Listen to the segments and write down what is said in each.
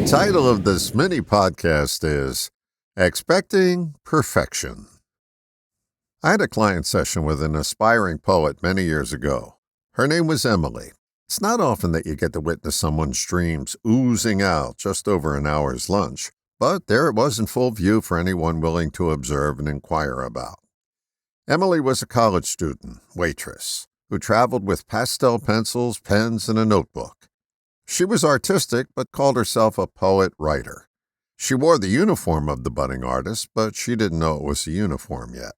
title of this mini podcast is Expecting Perfection. I had a client session with an aspiring poet many years ago. Her name was Emily. It's not often that you get to witness someone's dreams oozing out just over an hour's lunch, but there it was in full view for anyone willing to observe and inquire about. Emily was a college student, waitress, who traveled with pastel pencils, pens, and a notebook. She was artistic, but called herself a poet-writer. She wore the uniform of the budding artist, but she didn't know it was a uniform yet.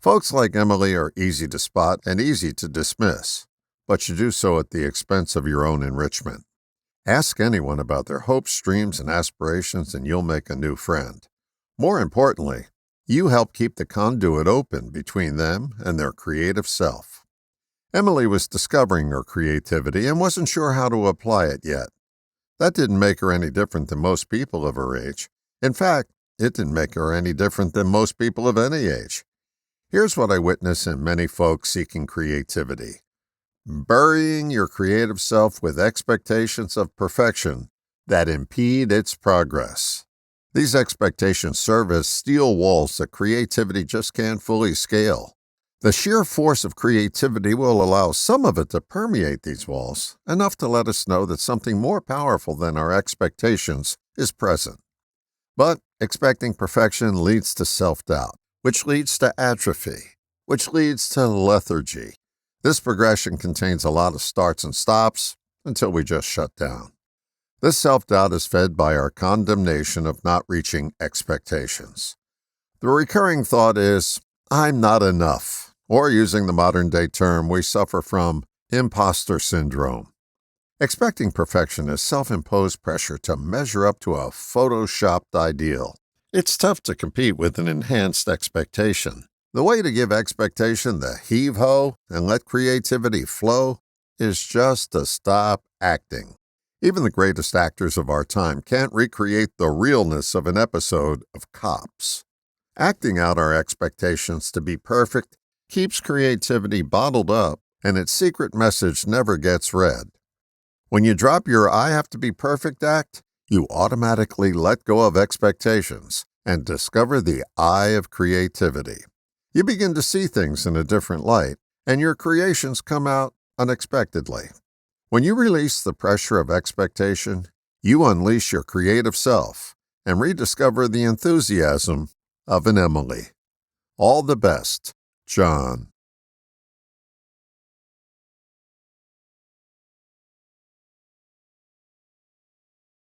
Folks like Emily are easy to spot and easy to dismiss, but you do so at the expense of your own enrichment. Ask anyone about their hopes, dreams, and aspirations, and you'll make a new friend. More importantly, you help keep the conduit open between them and their creative self. Emily was discovering her creativity and wasn't sure how to apply it yet. That didn't make her any different than most people of her age. In fact, it didn't make her any different than most people of any age. Here's what I witness in many folks seeking creativity. Burying your creative self with expectations of perfection that impede its progress. These expectations serve as steel walls that creativity just can't fully scale. The sheer force of creativity will allow some of it to permeate these walls, enough to let us know that something more powerful than our expectations is present. But expecting perfection leads to self-doubt, which leads to atrophy, which leads to lethargy. This progression contains a lot of starts and stops until we just shut down. This self-doubt is fed by our condemnation of not reaching expectations. The recurring thought is, I'm not enough. Or using the modern-day term, we suffer from imposter syndrome. Expecting perfection is self-imposed pressure to measure up to a photoshopped ideal. It's tough to compete with an enhanced expectation. The way to give expectation the heave-ho and let creativity flow is just to stop acting. Even the greatest actors of our time can't recreate the realness of an episode of Cops. Acting out our expectations to be perfect keeps creativity bottled up, and its secret message never gets read. When you drop your I have to be perfect act, you automatically let go of expectations and discover the eye of creativity. You begin to see things in a different light, and your creations come out unexpectedly. When you release the pressure of expectation, you unleash your creative self and rediscover the enthusiasm of an Emily. All the best, John.